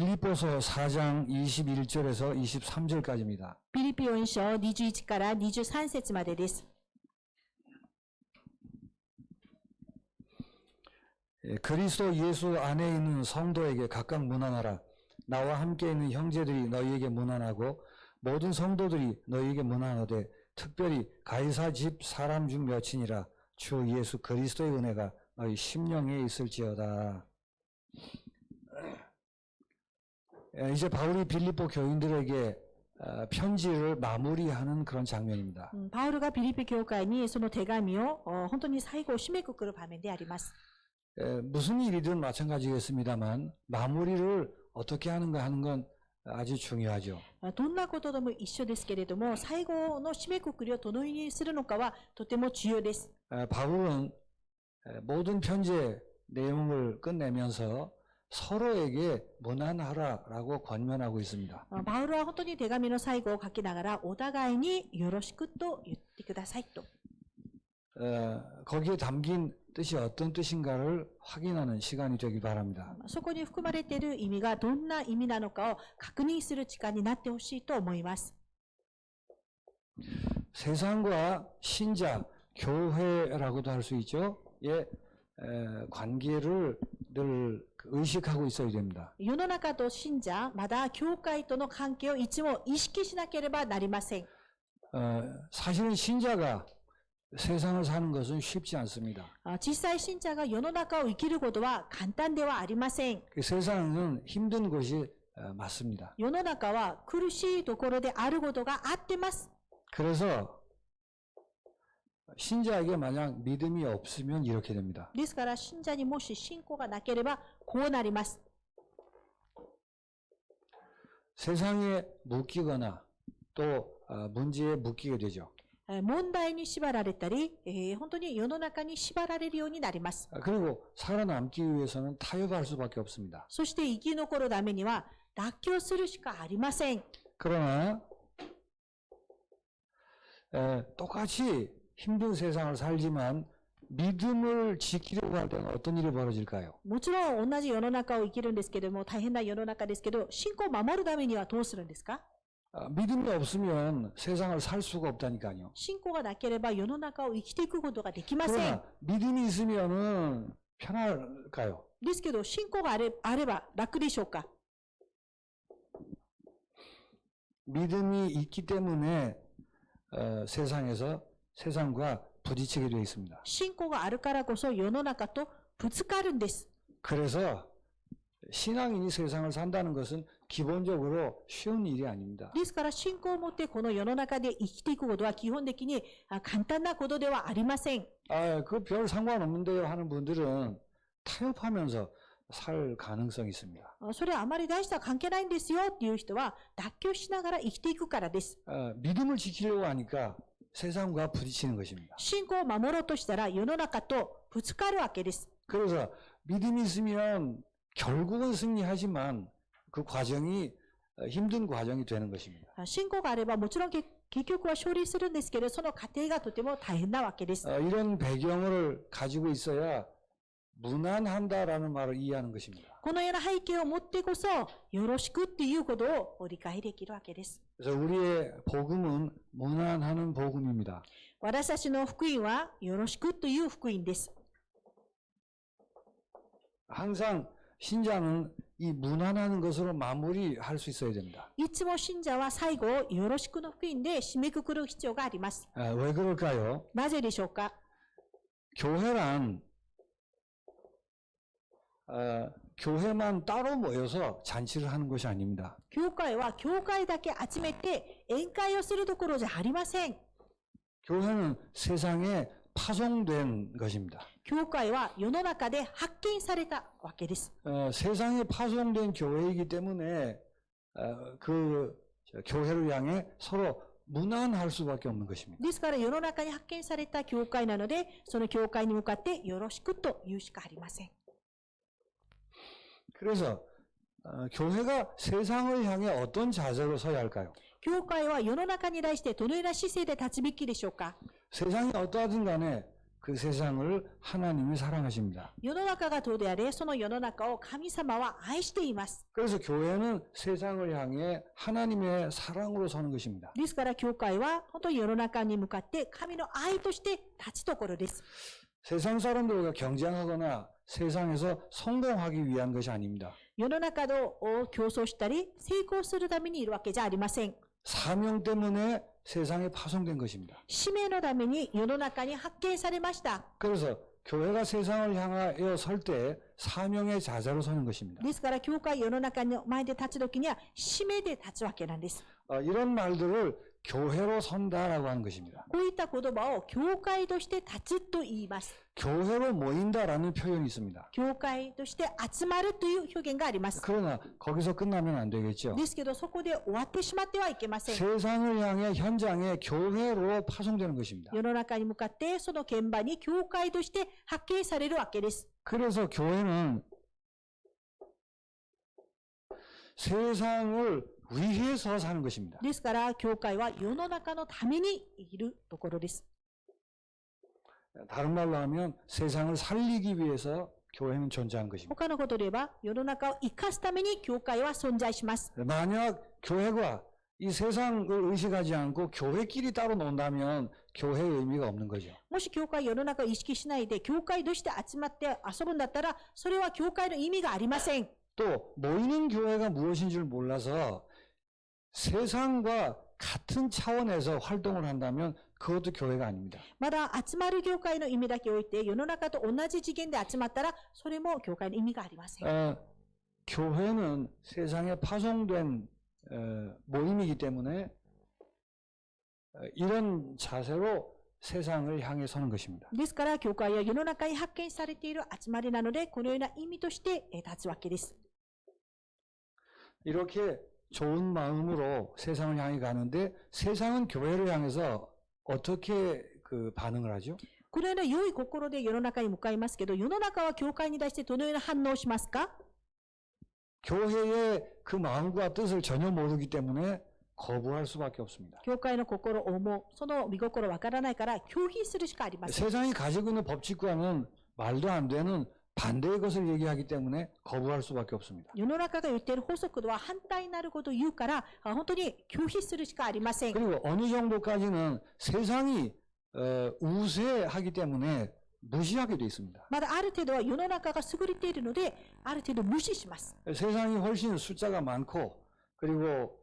빌립보서 4장 21절에서 23절까지입니다. ピリピ4章21から23節までです。 그리스도 예수 안에 있는 성도에게 각각 문안하라. 나와 함께 있는 형제들이 너희에게 문안하고 모든 성도들이 너희에게 문안하되 특별히 가이사 집 사람 중 몇이니라. 주 예수 그리스도의 은혜가 너희 심령에 있을지어다. 이제 바울이 빌립보 교인들에게 편지를 마무리하는 그런 장면입니다. パウルがピリピ教会にその手紙を本当に最後を締めくくる場面であります。 무슨 일이든 마찬가지겠습니다만 마무리를 어떻게 하는가 하는 건 아주 중요하죠. どんなことでも一緒ですけれども、最後の締めくくりをどのようにするのかはとても重要です。 바울은 모든 편지의 내용을 끝내면서 서로에게 문안하라라고 권면하고 있습니다. パウルは本当に手紙の最後を書きながらお互いによろしくと言ってくださいと。 거기에 담긴 뜻이 어떤 뜻인가를 확인하는 시간이 되길 바랍니다. そこに含まれている意味がどんな意味なのかを確認する時間になってほしいと思います。 세상과 신자, 교회라고도 할 수 있죠. 예, 관계를 늘 의식하고 있어야 됩니다. 世の中と信者、また教会との関係をいつも意識しなければなりません。 사실은 신자가 세상을 사는 것은 쉽지 않습니다. 実際信者が世の中を生きることは簡単ではありません。 세상은 힘든 것이 맞습니다. 世の中は苦しいところであることがあってます。 그래서 신자에게 만약 믿음이 없으면 이렇게 됩니다. ですから信者にもし信仰がなければこうなります。 세상에 묶이거나 또 문제에 묶이게 되죠. 問題に縛られたり、本当に世の中に縛られるようになります。 그리고 살아남기 위해서는 타협할 수밖에 없습니다. そして生き残るためには妥協するしかありません。 그러나 똑같이 힘든 세상을 살지만 믿음을 지키려고 할 때는 어떤 일이 벌어질까요? もちろん同じ世の中を生きるんですけども、大変な世の中ですけど、信仰を守るためにはどうするんですか？ 믿음이 없으면 세상을 살 수가 없다니까요. 信仰がなければ世の中を生きていくことができません。 그러나 믿음이 있으면은 편할까요? ですけど、信仰があれば楽でしょうか？ 믿음이 있기 때문에 세상에서 세상과 부딪히게 되어 있습니다. 信仰があるからこそ世の中とぶつかるんです。 그래서 신앙인이 세상을 산다는 것은 기본적으로 쉬운 일이 아닙니다. ですから信仰を持ってこの世の中で生きていくことは基本的に簡単なことではありません。 그 별 상관없는데요 하는 분들은 타협하면서 살 가능성이 있습니다. それはあまり大した関係ないんですよっていう人は妥協しながら生きていくからです。 믿음을 지키려고 하니까 세상과 부딪히는 것입니다. 信仰を守ろうとしたら世の中とぶつかるわけです。 그래서 믿음이 있으면 결국은 승리하지만 그 과정이 힘든 과정이 되는 것입니다. 信仰があればもちろん結局は勝利するんですけど、その過程がとても大変なわけです。 이런 배경을 가지고 있어야 무난한다라는 말을 이해하는 것입니다. このような背景を持ってこそよろしくっていうことを理解できるわけです。 그래서 우리의 복음은 무난하는 복음입니다. 私たちの福音はよろしくという福音です。 항상 신자는 이 무난하는 것으로 마무리할 수 있어야 됩니다. いつも信者は最後をよろしくの福音で締めくくる必要があります。 왜 그럴까요? なぜでしょうか？ 교회란 교회만 따로 모여서 잔치를 하는 것이 아닙니다. 教会は教会だけ集めて宴会をするところじゃありません。 교회는 세상에 파송된 것입니다. 教会は世の中で発見されたわけです。 세상에 파송된 교회이기 때문에 그 교회를 향해 서로 무난할 수밖에 없는 것입니다. ですから世の中に発見された教会なので、その教会に向かってよろしくと言うしかありません。 그래서 교회가 세상을 향해 어떤 자세로 서야 할까요? 教会は世の中に対してどのような姿勢で立つべきでしょうか？ 세상이 어떠하든 간에 그 그 세상을 하나님이 사랑하십니다. 世の中がどうであれ、その世の中を神様は愛しています。 그래서 교회는 세상을 향해 하나님의 사랑으로 서는 것입니다. ですから、教会は本当に世の中に向かって神の愛として立ちどころです。 세상 사람들과 경쟁하거나 세상에서 성공하기 위한 것이 아닙니다. 世の中を競争したり、成功するためにいるわけじゃありません。 사명 때문에 세상에 파송된 것입니다. 使命のために世の中に発見されました。 그래서 교회가 세상을 향하여 설 때 사명의 자세로 서는 것입니다. ですから、教会世の中の前で立つときには、使命で立つわけなんです。 이런 말들을 교회로 선다라고 하는 것입니다. こういった言葉を教会として立つと言います。 교회로 모인다라는 표현이 있습니다. 教会として集まるという表現があります。 그러나 거기서 끝나면 안 되겠죠. ですけど、そこで終わってしまってはいけません。 세상을 향해 현장에 교회로 파송되는 것입니다. 世の中に向かって、その現場に教会として発見されるわけです。 그래서 교회는 세상을 위해서 사는 것입니다. ですから、教会は世の中のためにいるところです。 다른 말로 하면 세상을 살리기 위해서 교회는 존재하는 것입니다. 他のことで言えば、世の中を生かすために教会は存在します。 만약 교회가 이 세상을 의식하지 않고 교회끼리 따로 논다면 교회의 의미가 없는 거죠. もし教会、世の中を意識しないで、教会として集まって遊ぶんだったら、それは教会の意味がありません。 또 모이는 교회가 무엇인 줄 몰라서 세상과 같은 차원에서 활동을 한다면 그것도 교회가 아닙니다. まだ集まる教会の意味だけ置いて、世の中と同じ次元で集まったら、それも教会の意味がありません。 교회는 세상에 파송된 모임이기 때문에 이런 자세로 세상을 향해 서는 것입니다. ですから、教会は世の中に発見されている集まりなので、このような意味として立つわけです。 이렇게 좋은 마음으로 세상을 향해 가는데 세상은 교회를 향해서 어떻게 반응을 하죠? このような良い心で世の中に向かいますけど、世の中は教会に対してどのような反応をしますか？ 교회의 그 마음과 뜻을 전혀 모르기 때문에 거부할 수밖에 없습니다. 教会の心を思う、その見心わからないから拒否するしかありません。 세상이 가지고 있는 법칙과는 말도 안 되는 반대의 것을 얘기하기 때문에 거부할 수밖에 없습니다. 世の中が言っている法則とは反対になることを言うから、本当に拒否するしかありません。 그리고 어느 정도까지는 세상이 우세하기 때문에 무시하게 돼 있습니다. まだある程度は世の中が優れているので、ある程度無視します。 세상이 훨씬 숫자가 많고 그리고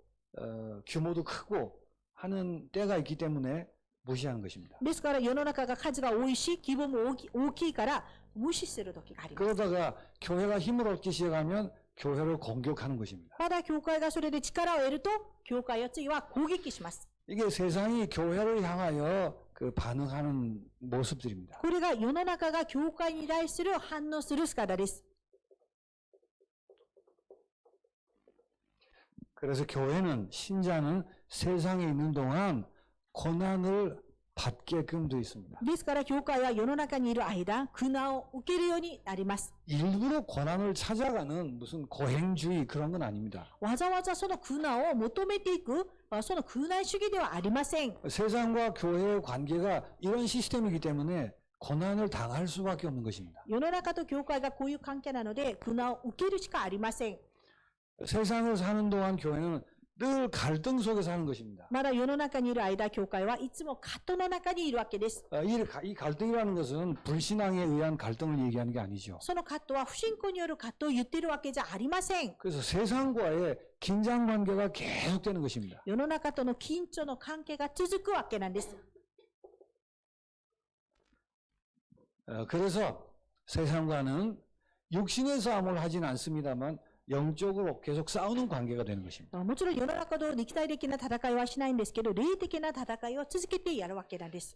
규모도 크고 하는 때가 있기 때문에 무시하는 것입니다. ですから世の中が数が多いし、規模も大きいから無視する時があります。 그러다가 교회가 힘을 얻기 시작하면 교회를 공격하는 것입니다. まだ教会がそれで力を得ると、教会は次は攻撃します。 이게 세상이 교회를 향하여 반응하는 모습들입니다. これが世の中が教会に対する反応する姿です。 그래서 교회는 신자는 세상에 있는 동안 고난을 받게끔 되어 있습니다. ですから教会は世の中にいる間、苦難を受けるようになります。 일부러 고난을 찾아가는 무슨 고행주의 그런 건 아닙니다. わざわざその苦難を求めていく、その苦難主義ではありません。 세상과 교회의 관계가 이런 시스템이기 때문에 고난을 당할 수밖에 없는 것입니다. 世の中と教会がこういう関係なので、苦難を受けるしかありません。 세상을 사는 동안 교회는 늘 갈등 속에 사는 것입니다. まだ世の中にいる間、教会はいつも葛藤の中にいるわけです。 이 갈등이라는 것은 불신앙에 의한 갈등을 얘기하는 게 아니죠. その葛藤は不信仰による葛藤を言っているわけじゃありません。 그래서 세상과의 긴장 관계가 계속되는 것입니다. 世の中との緊張の関係が続くわけなんです。 그래서 세상과는 육신의 싸움을 하진 않습니다만 영적으로 계속 싸우는 관계가 되는 것입니다. もちろん世の中と肉体的な戦いはしないんですけど、霊的な戦いを続けてやるわけなんです。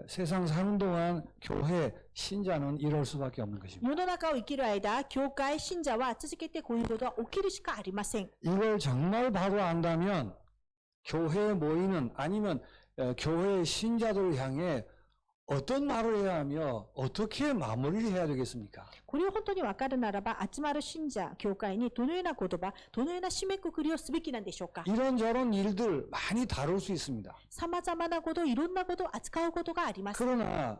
세상 사는 동안 교회 신자는 이럴 수밖에 없는 것입니다. 世の中を生きる間、教会信者は続けてこういうことが起きるしかありません。 이걸 정말 바로 안다면 교회에 모이는 아니면 교회의 신자들을 향해 어떤 말을 해야 하며 어떻게 마무리를 해야 되겠습니까? これを本当に分かるならば、集まる信者、教会にどのような言葉、どのような締めくくりをすべきなんでしょうか。 이런저런 일들 많이 다룰 수 있습니다. 様々なこと、いろんなことを扱うことがあります。 그러나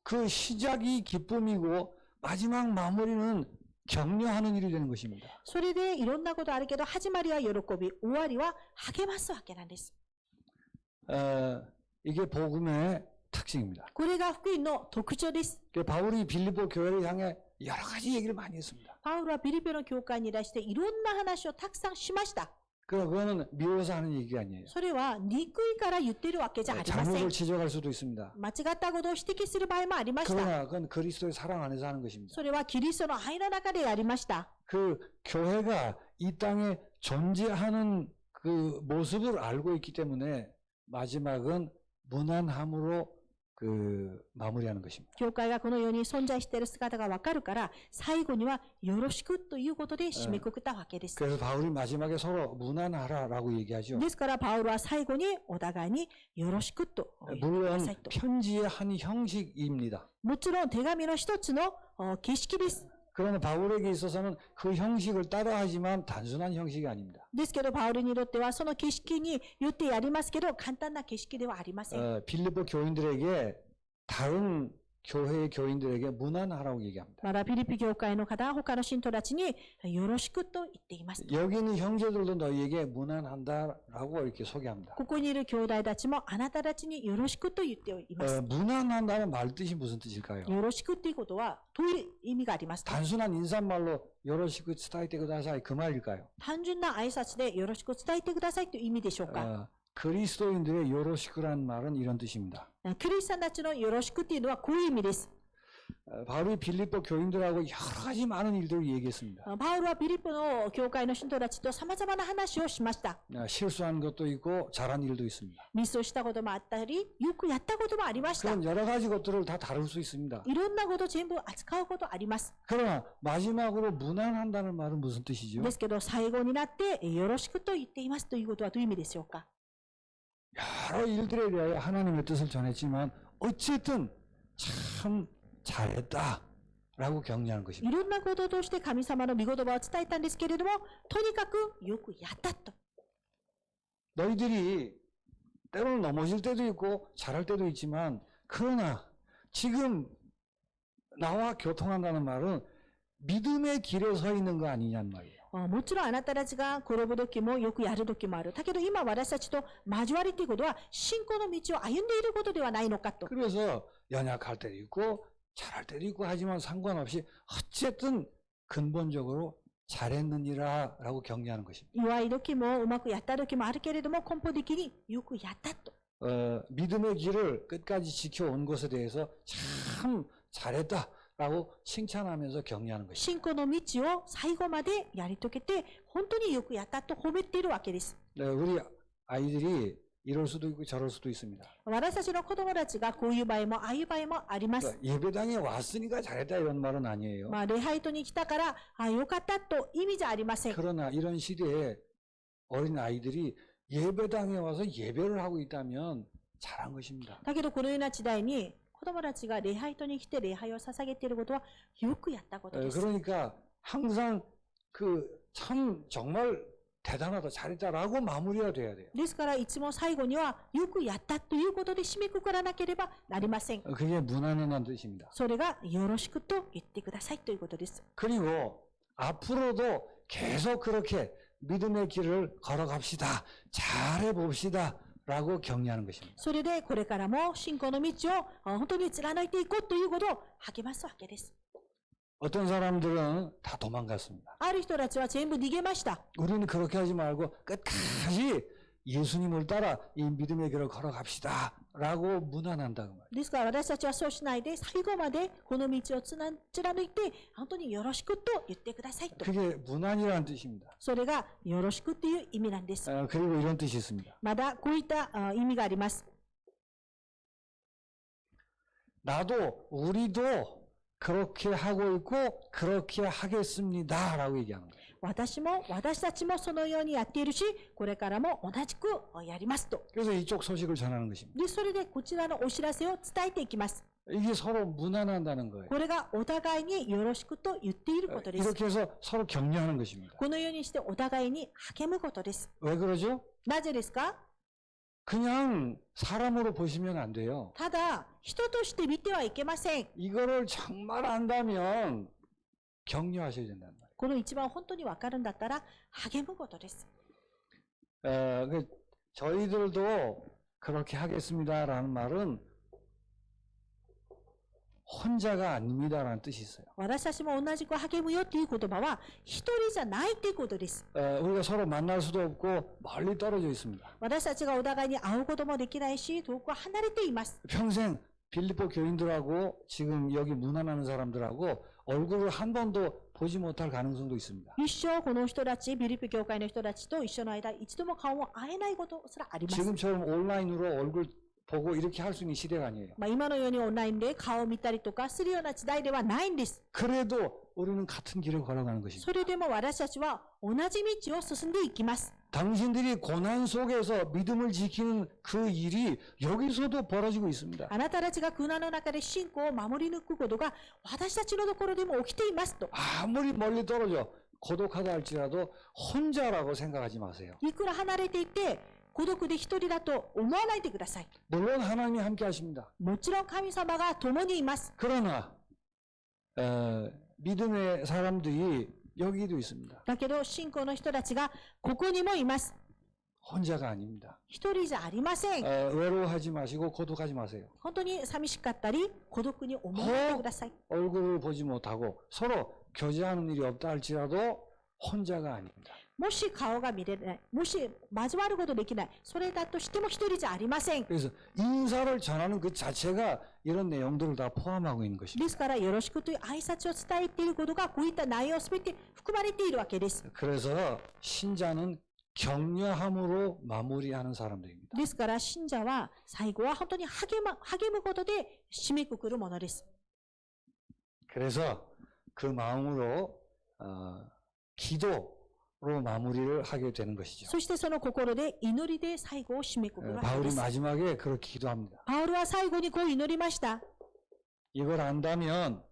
그 시작이 기쁨이고 마지막 마무리는 격려하는 일이 되는 것입니다. それでいろんなことあるけど、始まりは喜び、終わりは励ますわけなんです。 이게 복음의 특징입니다. これが福音の特徴です。 바울이 빌립보 교회를 향해 여러 가지 얘기를 많이 했습니다. パウロはピリピの教会にいらしていろんな話をたくさんしました。 그거는 미워서 하는 얘기가 아니에요. それは憎いから言ってるわけじゃありません。 잘못을 지적할 수도 있습니다. 間違ったことを指摘する場合もありました。 그러나 그건 그리스도의 사랑 안에서 하는 것입니다. それはキリストの愛の中でやりました。 그 교회가 이 땅에 존재하는 그 모습을 알고 있기 때문에 마지막은 무난함으로 마무리하는 것입니다. 教会がこの世に存在している姿がわかるから、最後にはよろしくということで締めくくったわけです。 그래서 바울이 마지막에 서로 무난하라라고 얘기하죠. ですからパウロは最後にお互いによろしくと言ってく 물론 ださいと。 편지의 한 형식입니다. もちろん手紙の一つの形式です。 그러나 바울에게 있어서는 그 형식을 따라하지만 단순한 형식이 아닙니다. ですけどパウロにとってはその形式によってやりますけど、簡単な形式ではありません。 빌립보 교인들에게 다른 교회의 교인들에게 무난하라고 얘기합니다. まだピリピ教会の方、他の信徒たちによろしくと言っています。 여기 있는 형제들도 너희에게 무난한다라고 이렇게 소개합니다. ここにいる兄弟たちもあなたたちによろしくと言っています。 무난한다는 말 뜻이 무슨 뜻일까요? よろしくっていうことはどういう意味がありますか？ 단순한 인사말로 요로시쿠 스타이테 그다사이 그 말일까요? 単純な挨拶でよろしく伝えてくださいという意味でしょうか？ 그리스도인들의 요로시쿠란 말은 이런 뜻입니다. クリスチャンたちのよろしくっていうのはこういう意味です。 바울이 빌립보 교인들하고 여러 가지 많은 일들을 얘기했습니다. パウロはピリピの教会の信徒たちと様々な話をしました。 실수한 것도 있고 잘한 일도 있습니다. ミスをしたこともあったり、よくやったこともありました。 그런 여러 가지 것들을 다 다룰 수 있습니다. いろんなこと全部扱うことあります。 그러나 마지막으로 무난한다는 말은 무슨 뜻이죠? ですけど最後になってよろしくと言っていますということはどういう意味でしょうか？ 여러 일들에 대하여 하나님의 뜻을 전했지만 어쨌든 참 잘했다라고 격려하는 い 것입니다. ろんなこととして神様の御言葉を伝えたんですけれども、とにかくよくやったと。 너희들이 때로는 넘어질 때도 있고 잘할 때도 있지만 그러나 지금 나와 교통한다는 말은 믿음의 길에 서 있는 거 아니냐는 말이에요. もちろんあなたたちが転ぶ時もよくやる時もある。だけど今私たちと交わりということは信仰の道を歩んでいることではないのかと。 그래서 연약할 때도 있고 잘할 때도 있고 하지만 상관없이 어쨌든 근본적으로 잘했느니라라고 격려하는 것입니다. 弱い時もうまくやった時もあるけれども根本的によくやったと。 믿음의 길을 끝까지 지켜온 것에 대해서 참 잘했다라고 칭찬하면서 격려하는 것입니다. 信仰の道を最後までやり遂げて本当によくやったと褒めているわけです。 네, 우리 아이들이 이럴 수도 있고 저럴 수도 있습니다. 私たちの子供たちがこういう場合もああいう場合もあります。 예배당에 왔으니까 잘했다 이런 말은 아니에요. 礼拝堂に来たからよかったと意味じゃありません。 그러나 이런 시대에 어린 아이들이 예배당에 와서 예배를 하고 있다면 잘한 것입니다. だけどこのような時代に子供たちが礼拝堂に来て礼拝を捧げていることはよくやったことです。 그러니까 항상 참 정말 대단하다 잘했다라고 마무리가 돼야 돼요. ですからいつも最後にはよくやったということで締めくくらなければなりません。 그게 무난한 뜻입니다. それがよろしくと言ってくださいということです。 그리고 앞으로도 계속 그렇게 믿음의 길을 걸어갑시다. 잘해봅시다. 라고 격려하는 것입니다. それでこれからも信仰の道を本当に貫いていこうということを励ますわけです。 어떤 사람들은 다 도망갔습니다. ある人たちは全部逃げました。 우리는 그렇게 하지 말고 끝까지 예수님을 따라 이 믿음의 길을 걸어갑시다. 라고 무난한다고 말이에요. ですから私たちはそうしないで最後までこの道を貫いて本当によろしくと言ってくださいと。 그게 무난이라는 뜻입니다. それがよろしくっていう意味なんです。 그리고 이런 뜻이 있습니다. まだこういった意味があります。 나도 우리도 그렇게 하고 있고 그렇게 하겠습니다. 라고 얘기하는 거예요. 私も私たちもそのようにやっているし、これからも同じくやりますと。 그래서 이쪽 소식을 전하는 것입니다. で、それでこちらのお知らせを伝えていきます。 이게 서로 무난한다는 거예요. これがお互いによろしくと言っていることです。 이렇게 해서 서로 격려하는 것입니다. このようにしてお互いに励むことです。 왜 그러죠? なぜですか？ 그냥 사람으로 보시면 안 돼요. ただ、人として見てはいけません。 이거를 정말 안다면 격려하셔야 된다는 말이에요. この一番本当にわかるんだったら、励むことです。 저희들도 그렇게 하겠습니다라는 말은 혼자가 아닙니다라는 뜻이 있어요. 私たちも同じく励むよっていう言葉は、一人じゃないっていうことです。 우리가 서로 만날 수도 없고 멀리 떨어져 있습니다. 私たちがお互いに会うこともできないし、遠くは離れています。 평생 빌립보 교인들하고 지금 여기 문안하는 사람들하고 얼굴을 한 번도 보지 못할 가능성도 있습니다. 一生この人たち、ビリピ教会の人たちと一緒の間、一度も顔を会えないことすらあります。 지금처럼 온라인으로 얼굴 보고 이렇게 할 수 있는 시대가 아니에요. 今のようにオンラインで顔を見たりとかするような時代ではないんです。 그래도 우리는 같은 길을 걸어가는 것입니다. それでも私たちは同じ道を進んでいきます。 당신들이 고난 속에서 믿음을 지키는 그 일이 여기서도 벌어지고 있습니다. あなたたちが苦難の中で信仰を守り抜くことが私たちのところでも起きていますと。 아무리 멀리 떨어져 고독하다 할지라도 혼자라고 생각하지 마세요. いくら離れていて孤独で一人だと思わないでください。 물론 하나님이 함께 하십니다. もちろん神様が共にいます。 그러나 믿음의 사람들이 여기도 있습니다. だけど信仰の人たちがここにもいます。 혼자가 아닙니다. 一人じゃありません。 외로워하지 마시고 고독하지 마세요. 本当に寂しかったり孤独に思わないでください。 얼굴을 보지 못하고 서로 교제하는 일이 없다 할지라도 혼자가 아닙니다. もし顔が見れない、もし交わることできない、それだとしても一人じゃありません。 그래서 인사를 전하는 그 자체가 이런 내용들을 다 포함하고 있는 で 것입니다. すからよろしくという挨拶を伝えていることがこういった内容すべて含まれているわけです。 그래서 신자는 격려함으로 마무리하는 사람들입니다. ですから信者は最後は本当に励むことで締めくくるものです。 그래서 그 마음으로 기도로 마무리를 하게 되는 것이죠. そしてその心で祈りで最後を締めくくるわけで 바울이 す。 마지막에 그렇게 기도합니다. パウルは最後にこう祈りました。 이걸 안다면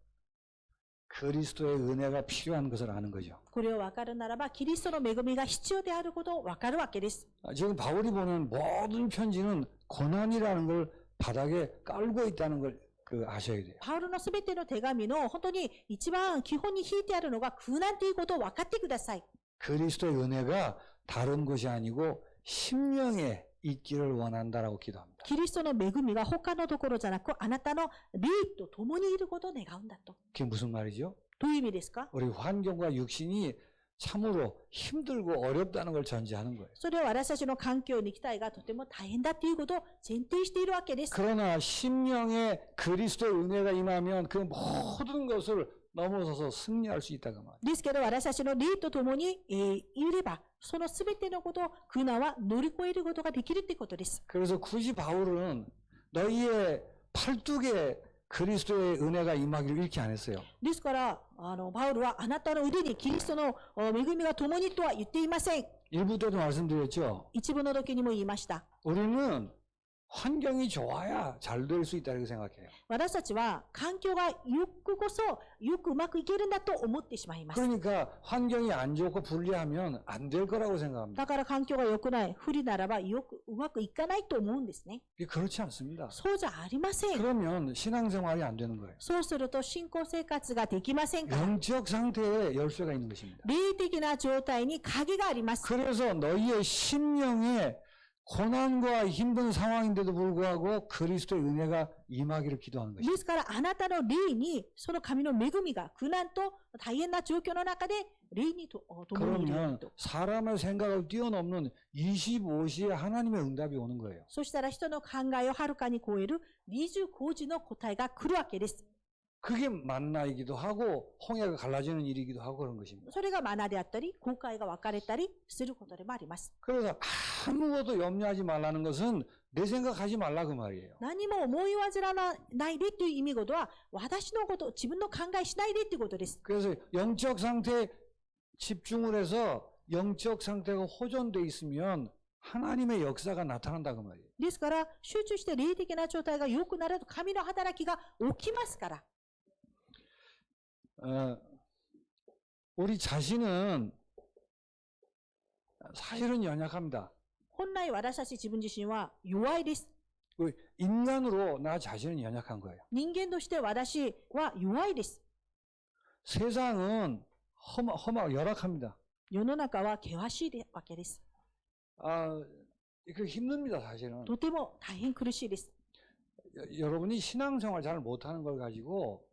그리스도의 은혜가 필요한 것을 아는 거죠. これを分かるならばキリストの恵みが必要であることを分かるわけです。 지금 바울이 보는 모든 편지는 고난이라는 걸 바닥에 깔고 있다는 걸 아셔야 돼요. パウロのすべての手紙の本当に一番基本に引いてあるのが苦難ということを分かってください。 그리스도의 은혜가 다른 것이 아니고 심령에 있기를 원한다라고 기도합니다. キリストの恵みが他のところじゃなくあなたの霊と共にいることを願うんだと。 그게 무슨 말이죠? どういう意味ですか？ 우리 환경과 육신이 참으로 힘들고 어렵다는 걸 전제하는 거예요. それは私たちの環境肉体がとても大変だということを前提しているわけです。 그러나 심령에 그리스도의 은혜가 임하면 그 모든 것을 넘어서서 승리할 수 있다고 말이에요. ですけど私たちの霊と共にいればそのすべてのことを苦難は乗り越えることができるということです。 그래서 굳이 바울은 너희의 팔뚝에 그리스도의 은혜가 임하기를 이렇게 안 했어요. ですからパウルはあなたの腕にキリストの恵みが共にとは言っていません。 일부 때도 말씀드렸죠. 一部の時にも言いました。 우리는 환경이 좋아야 잘 될 수 있다고 생각해요. 私たちは環境がよくこよくうまくいけるんだと思ってしまいます。 그러니까 환경이 안 좋고 불리하면 안 될 거라고 생각합니다. だから環境が良くない、不利ならばうまくいかないと思うんですね。 그렇지 않습니다. そうじゃありません。 그러면 신앙생활이 안 되는 거예요. そうすると信仰生活ができませんから。 영적 상태에 열쇠가 있는 것입니다. 霊的な状態に鍵があります。 그래서 너희의 심령에 고난과 힘든 상황인데도 불구하고 그리스도의 은혜가 임하기를 기도하는 で 것입니다. すからあなたの霊にその神の恵みが苦難と大変な状況の中で霊に共にいるよう 그러면 にと。 사람의 생각을 뛰어넘는 25시에 하나님의 응답이 오는 거예요. そしたら人の考えをはるかに超える25時の答えが来るわけです。 그게 만나이기도 하고 홍해가 갈라지는 일이기도 하고 그런 것입니다. それがマナであったり、航海が分かれたりすることでもあります。 그래서 아무것도 염려하지 말라는 것은 내 생각하지 말라 그 말이에요. 何も思い煩わないでという意味ことは、私のこと、自分の考えしないでということです。 그래서 영적 상태에 집중을 해서 영적 상태가 호전돼 있으면 하나님의 역사가 나타난다 그 말이에요. ですから、集中して霊的な状態が良くなると神の働きが起きますから。 우리 자신은 사실은 연약합니다. 本来私たち自分自身は弱いです。 그 인간으로 나 자신은 연약한 거예요. 人間として私は弱いです。 세상은 험하고 열악합니다. 世の中は険しいわけです。 그 힘듭니다, 사실은. とても大変苦しいです。 여러분이 신앙생활 잘 못하는 걸 가지고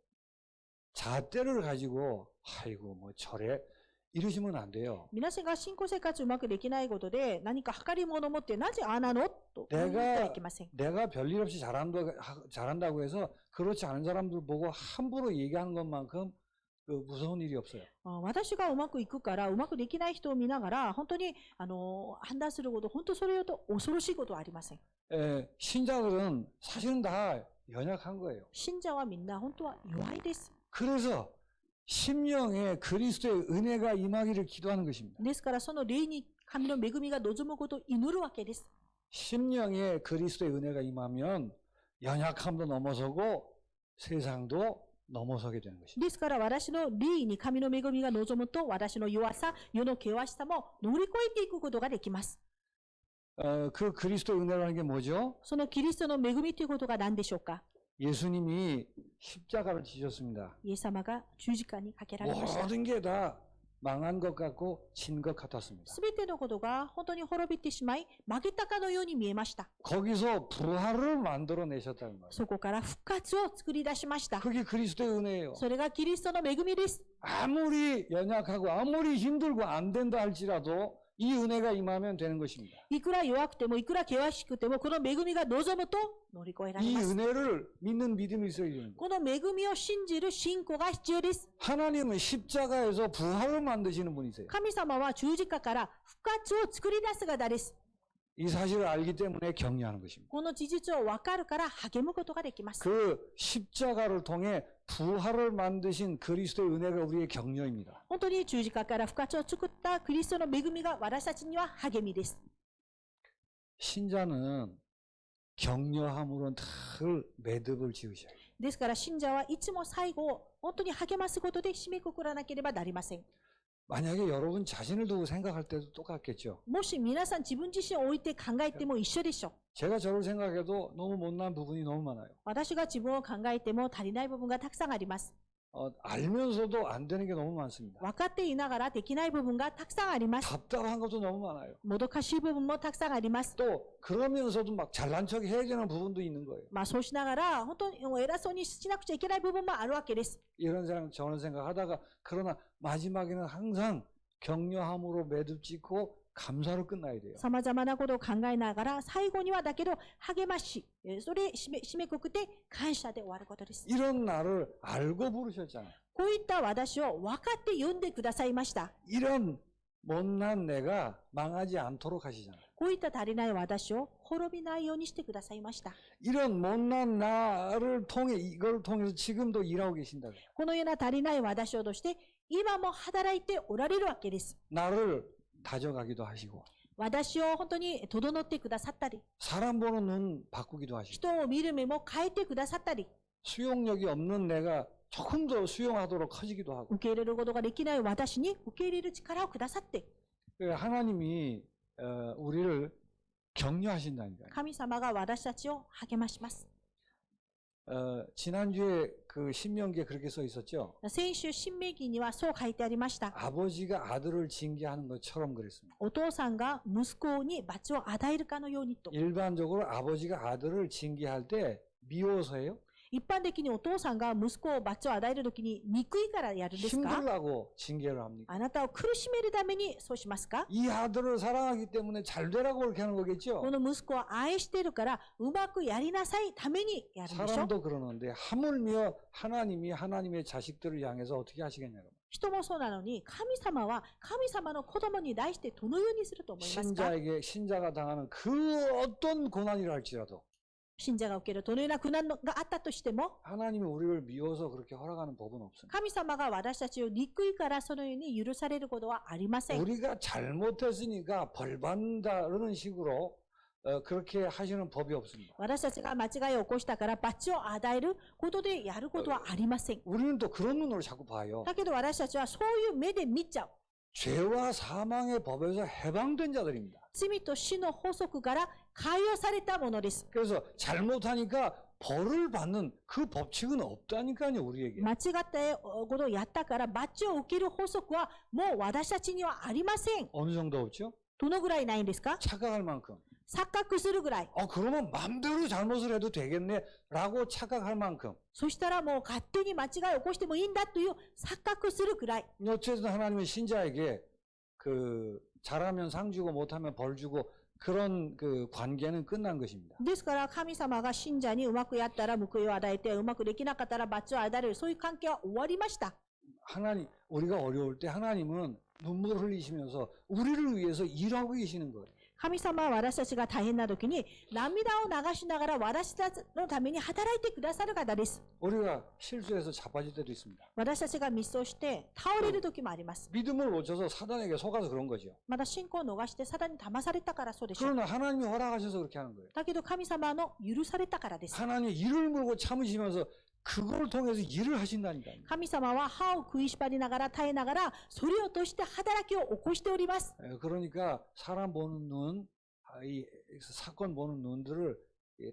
잣대를 가지고 아이고 뭐 저래 이러시면 안 돼요. 皆さんが信仰生活うまくできないことで何か計り物を持ってなぜああなのと言ってはいけません。 내가 별일 없이 잘한다고 해서 그렇지 않은 사람들 보고 함부로 얘기하는 것만큼 그 무서운 일이 없어요. 私がうまくいくからうまくできない人を見ながら本当に判断すること本当それと恐ろしいことはありません。 신자들은 사실은 다 연약한 거예요. 信者はみんな本当は弱いです。 그래서 심령에 그리스도의 은혜가 임하기를 기도하는 것입니다. ですからその霊に神の恵みが望むことを祈るわけです。 심령에 그리스도의 은혜가 임하면 연약함도 넘어서고 세상도 넘어서게 되는 것입니다. ですから私の霊に神の恵みが望むと私の弱さ、世の険しさも乗り越えていくことができます。 그 그리스도의 은혜라는 게 뭐죠? そのキリストの恵みということが何でしょうか？ 예수님이 십자가를 지셨습니다. イエス様が十字架にかけられました。 모든 게 다 망한 것 같고 진 것 같았습니다. すべてのことが本当に滅びてしまい、負けたかのように見えました。 거기서 부활을 만들어내셨다는 거예요. そこから復活を作り出しました。 그게 그리스도의 은혜예요. それがキリストの恵みです。 아무리 연약하고 아무리 힘들고 안 된다 할지라도 이 은혜가 임하면 되는 것입니다. いくら弱くてもいくら険しくてもこの恵みが望むと乗り越えられ 이 ます。 은혜를 믿는 믿음이 있어야 되는 거예요. この恵みを信じる信仰が必要です。 하나님은 십자가에서 부활을 만드시는 분이세요. 神様は十字架から復活を作り出す方です。 이 사실을 알기 때문에 격려하는 것입니다. この事実を分かるから励むことができます。 그 십자가를 통해 부활을 만드신 그리스도의 은혜가 우리의 격려입니다. 本当に十字架から復活を作ったキリストの恵みが私たちには励みです。 신자는 격려함으로는 늘 매듭을 지으셔야 해요. ですから信者はいつも最後を本当に励ますことで締めくくらなければなりません。 만약에 여러분 자신을 두고 생각할 때도 똑같겠죠. もし皆さん自分自身を置いて考えても一緒でしょう。 제가 저를 생각해도 너무 못난 부분이 너무 많아요. 私が自分を考えても足りない部分がたくさんあります。 알면서도 안 되는 게 너무 많습니다. 分かっていながらできない部分がたくさんあります。 답답한 것도 너무 많아요. もどかしい部分もたくさんあります。 또 그러면서도 막 잘난 척 해야 되는 부분도 있는 거예요. そうしながら本当に偉そうにしなくちゃいけない部分もあるわけです。 이런 생각 저런 생각하다가 그러나 마지막에는 항상 격려함으로 매듭 짓고 감사로 끝나야 돼요. さまざまなことを考えながら最後にはだけど励まし、それ締めくくって感謝で終わることです。 이런 나를 알고 부르셨잖아요. こういった私を分かって呼んでくださいました。 이런 못난 내가 망하지 않도록 하시잖아요. こういった足りない私を滅びないようにしてくださいました。 이런 못난 나를 통해 이걸 통해서 지금도 일하고 계신다. このような足りない私をとして今も働いておられるわけです。 나를 다져가기도 하시고 私を本当に整ってくださったり、 사람 보는 눈 바꾸기도 하시고 人を見る目も変えてくださったり、 수용력이 없는 내가 조금 더 수용하도록 커지기도 하고 受け入れることができない私に受け入れる力をくださって、 하나님이 우리를 격려하신다니까요. 神様が私たちを励まします。 지난주에 그 신명기에 그렇게 써 있었죠. 先週新明記にはそう書いてありました。 아버지가 아들을 징계하는 것처럼 그랬습니다. お父さんが息子に罰を与えるかのようにと。 일반적으로 아버지가 아들을 징계할 때 미워서예요? 一般的にお父さんが息子を罰を与えるときに憎いからやるんですか？ 힘들라고 징계를 합니까? あなたを苦しめるためにそうしますか？ 이 아들을 사랑하기 때문에 잘 되라고 그렇게 하는 거겠죠. この息子を愛しているからうまくやりなさいためにやるんでしょ。 사람도 그러는데 하물며 하나님이 하나님의 자식들을 향해서 어떻게 하시겠냐고. 人もそうなのに神様は神様の子供に対してどのようにすると思いますか？ 신자가 당하는 그 어떤 고난이라 할지라도 信者が受けるどのような苦難があったとしても 하나님이 우리를 미워서 그렇게 허락하는 법은 없습니다. 神様が私たちを憎いからそのように許されることはありません。 우리가 잘못했으니까 벌 받는다는 식으로 그렇게 하시는 법이 없습니다. 私たちが間違いを起こしたから罰を与えることでやることはありません。 우리는 또 그런 눈으로 자꾸 봐요. だけど私たちはそういう目で見ちゃう。 죄와 사망의 법에서 해방된 자들입니다. 罪と死の法則から解放されたものです。 그래서 잘못하니까 벌을 받는 그 법칙은 없다니까요, 우리에게. 間違ったことをやったから罰を受ける法則はもう私たちにはありません。 어느 정도 없죠? どのぐらいないんですか？ 착각할 만큼. 錯覚するぐらい。 그러면 마음대로 잘못을 해도 되겠네, 라고 착각할 만큼. そしたらもう勝手に間違いを起こしてもいいんだという錯覚するぐらい。 어쨌든 하나님은 신자에게 잘하면 상 주고 못하면 벌 주고 그런 관계는 끝난 것입니다. ですから神様が信者にうまくやったら報いを与えて、うまくできなかったら罰を与える、そういう関係は終わりました。 우리가 어려울 때 하나님은 눈물을 흘리시면서 우리를 위해서 일하고 계시는 거예요. 神様は私たちが大変な時に涙を流しながら私たちのために働いてくださる方です。 우리가 실수해서 자빠질 때도 있습니다. 私たちがミスをして倒れる時もあります。 믿음을 놓쳐서 사단에게 속아서 그런 거죠. まだ信仰を逃してサタンに騙されたからそうでしょう。 그러나 하나님이 허락하셔서 그렇게 하는 거예요. だけど神様の許されたからです。 하나님이 이를 물고 참으시면서 그걸 통해서 일을 하신다니까요. 神様は歯を食いしばりながら耐えながらそれを通して働きを起こしております。 그러니까 사람 보는 눈, 이 사건 보는 눈들을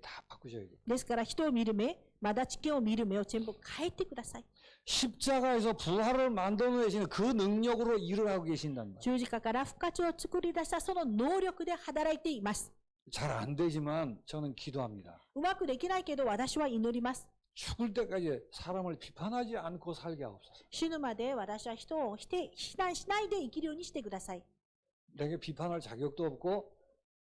다 바꾸셔야 돼요. ですから人を見る目、まだ知見を見る目を全部変えてください。 십자가에서 부활을 만들어내시는 그 능력으로 일을 하고 계신단 말이에요. 十字架から復活を作り出したその能力で働いています。 잘 안 되지만 저는 기도합니다. うまくできないけど私は祈ります。 죽을 때까지 사람을 비판하지 않고 살게 하옵소서. 死ぬまで私は人を非難しないで生きるようにしてください。 내게 비판할 자격도 없고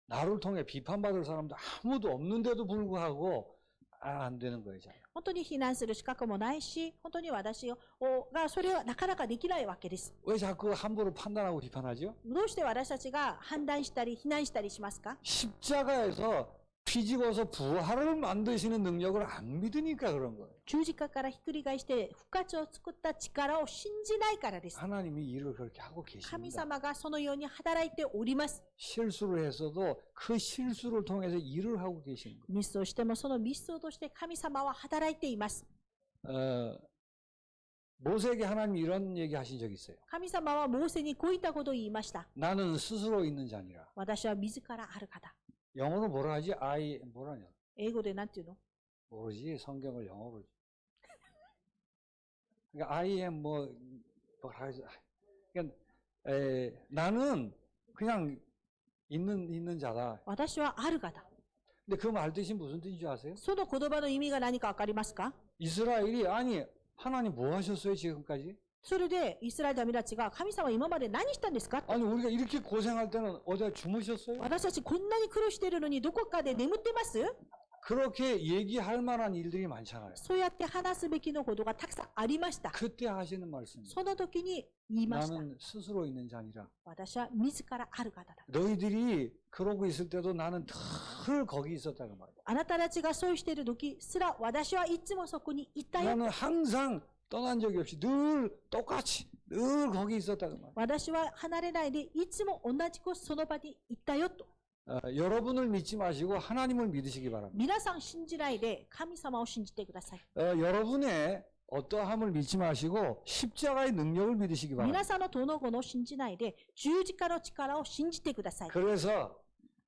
나를 통해 비판받을 사람도 아무도 없는데도 불구하고 안 되는 거예요. 本当に非難する資格もないし、本当に私がそれはなかなかできないわけです。 왜 자꾸 함부로 판단하고 비판하죠? どうして私たちが判断したり非難したりしますか？ 십자가에서 뒤집어서 부활을 만드시는 능력을 안 믿으니까 그런 거예요. 十字架からひっくり返して復活を作った力を信じないからです。 하나님이 일을 그렇게 하고 神 계십니다. 様がそのように働いております。 실수를 했어도 그 실수를 통해서 일을 하고 계시는 거예요. ミスをしてもそのミスをとして神様は働いています。 모세에게 하나님이 이런 얘기 하신 적이 있어요. 神様はモーセにこういったことを言いました。 나는 스스로 있는 자니라. 私は自らある方。 영어로 뭐라 하지? 뭐라냐? 英語でなんていうの？ 모르지. 성경을 영어로. 그러니까 I am 뭐라 하지? 그러니까 나는 그냥 있는 자다. 私はある方。 근데 그 말 뜻이 무슨 뜻인 줄 아세요? その言葉の意味が何かわかりますか？ 이스라엘이 아니 하나님 뭐 하셨어요 지금까지? それでイスラエルの民たちが神様今まで何したんですか？ 아니 우리가 이렇게 고생할 때는 어디 주무셨어요? 私たちこんなに苦労しているのにどこかで眠ってます？ 그렇게 얘기할 만한 일들이 많잖아요. そうやって話すべきのことがたくさんありました。 그때 하시는 말씀입니다. その時に言いました。 나는 스스로 있는 자니라. 私は自らある方だ。 너희들이 그러고 있을 때도 나는 늘 거기 있었다고 말이야. あなたたちがそうしている時すら私はいつもそこにいたよ。 나는 항상 떠난 적이 없이 늘 똑같이 늘 거기 있었다고 말이야. 私は離れないでいつも同じくその場にいたよと。 여러분을 믿지 마시고 하나님을 믿으시기 바랍니다. 皆さん信じないで神様を信じてください。 여러분의 어떠함을 믿지 마시고 십자가의 능력을 믿으시기 皆 바랍니다. さんのどの子の信じないで十字架の力を信じてください。 그래서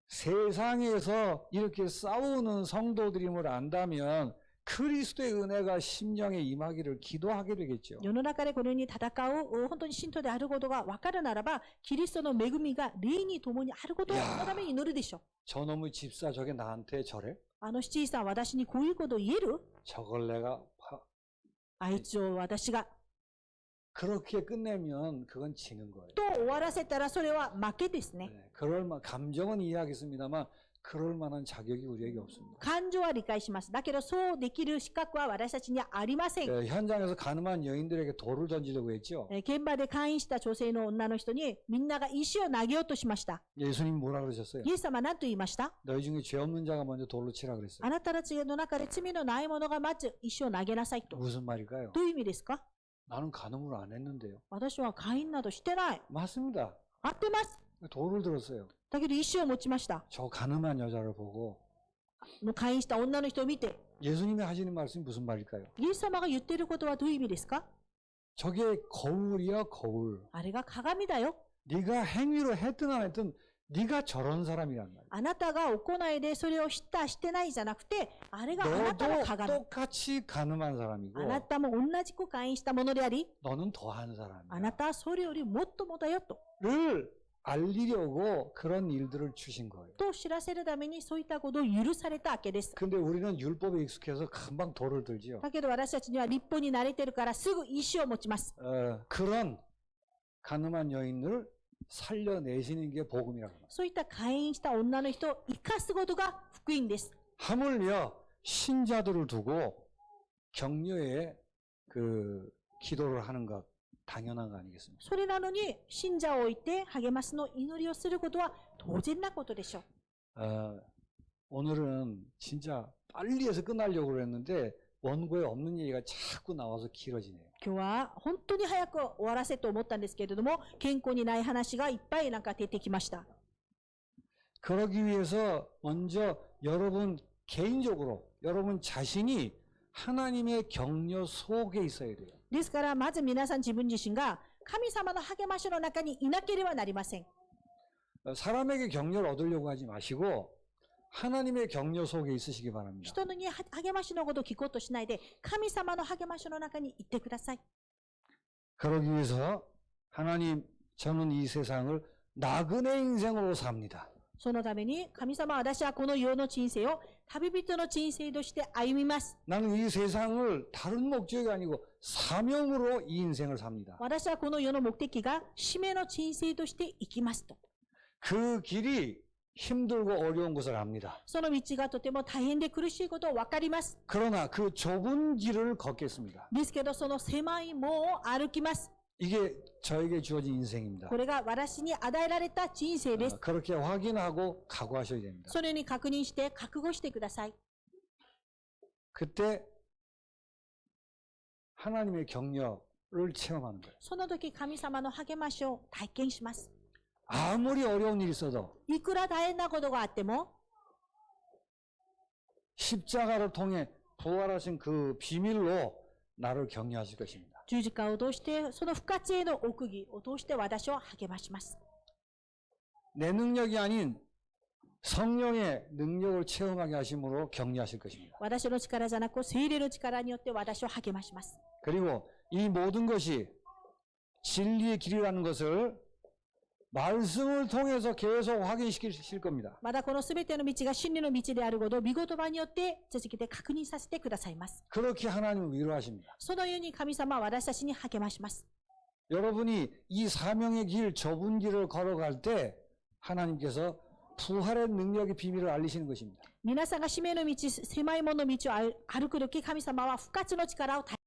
세상에서 이렇게 싸우는 성도들임을 안다면 그리스도의 은혜가 심령에 임하기를 기도하게 되겠죠. 世の中でこのように戦う本当に信徒であることが分かるならば、キリストの恵みが霊に共にあることのために祈るでしょう。 저놈의 집사 저게 나한테 저래? あの七井さん、私にこういうことを言える？ 저걸 내가 あいつを私が 그렇게 끝내면 그건 지는 거예요. と終わらせたらそれは負けですね。 감정은 이해하겠습니다만 그럴 만한 자격이 우리에게 없습니다. 感情は理解します。だけどそうできる資格は私たちにはありません。 현장에서 가늠한 여인들에게 돌을 던지려고 했죠. 現場で勧誘した女性の女の人にみんなが石を投げようとしました。 예수님 뭐라 그러셨어요? イエス様は何と言いました？ 너희 중에 죄 없는 자가 먼저 돌로 치라 그랬어요. あなたたちの中で罪のない者がまず石を投げなさいと。 무슨 말일까요? どういう意味ですか？ 나는 간음을 안 했는데요. 私は会員などしてない。 맞습니다. 合ってます。 돌을 들었어요. だけど石を持ちました。 저 간음한 여자를 보고 会員した女の人を見て、 예수님이 하시는 말씀이 무슨 말일까요? イエス様が言っていることはどういう意味ですか？ 저게 거울이야 거울. あれが鏡だよ。 네가 행위로 했든 안 했든 네가 저런 사람이란 말이야. あなたが行いでそれを知ったしてないじゃなくて、あれがあなたの 너도 鏡。 똑같이 가늠한 사람이고 あなたも同じく会員したものであり、 너는 더한 사람이야. あなたはそれよりもっともだよと。 를 알리려고 그런 일들을 주신 거예요. と知らせるためにそういったことを許されたわけです。 근데 우리는 율법에 익숙해서 금방 돌을 들지요. だけど私たちには立法に慣れてるからすぐ意志を持ちます。 그런 가늠한 여인을 살려내시는 게 복음이라고 합니다. そういった会員した女の人を生かすことが福音です。 하물며 신자들을 두고 격려에 그 기도를 하는 것 당연한 거 아니겠습니까? それなのに信者を置いて励ますの祈りをすることは当然なことでしょう。 오늘은 진짜 빨리 해서 끝나려고 그랬는데 원고에 없는 얘기가 자꾸 나와서 길어지네요. 今日は本当に早く終わらせと思ったんですけれども、健康にない話がいっぱいなんか出てきました。 그러기 위해서 먼저 여러분 개인적으로 여러분 자신이 하나님의 격려 속에 있어야 돼요. ですからまず皆さん自分自身が神様の励ましの中にいなければなりません。 사람에게 격려를 얻으려고 하지 마시고 하나님의 격려 속에 있으시기 바랍니다. 人に励ましのことを聞こうとしないで、神様の励ましの中にいてください。 그러기 위해서 하나님 저는 이 세상을 나그네 인생으로 삽니다. そのために神様は私はこの世の人生を旅人の人生として歩みます。 나는 이 세상을 다른 목적이 아니고 사명으로 이 인생을 삽니다. 私はこの世の目的が使命の人生として生きますと。 그 길이 힘들고 어려운 것을 압니다. その道がとても大変で苦しいことを分かります。 그러나 그 좁은 길을 걷겠습니다. ですけどその狭い門を歩きます。 이게 저에게 주어진 인생입니다. これが私に与えられた人生です。 그렇게 확인하고 각오하셔야 됩니다. それに確認して覚悟してください。 그때 하나님의 격려를 체험하는 거예요. その時神様の励ましを体験します。 아무리 어려운 일이 있어도 いくら大変なことがあっても 십자가를 통해 부활하신 그 비밀로 나를 격려하실 것입니다. 十字架を通してその不活への奥義を通して私を励まします。 내 능력이 아닌 성령의 능력을 체험하게 하심으로 격려하실 것입니다. 私の力じゃなく聖霊の力によって私を励まします。 그리고 이 모든 것이 진리의 길이라는 것을 말씀을 통해서 계속 확인시키실 겁니다. まだこのすべての道が真理の道であることを御言葉によって続けて確認させてくださいます。 그렇게 하나님을 위로하십니다. そのように神様は私たちに励まします。 여러분이 이 사명의 길, 좁은 길을 걸어갈 때 하나님께서 부활의 능력의 비밀을 알리시는 것입니다. 皆さんが使命の道、狭い門の道を歩くとき、神様は復活の力を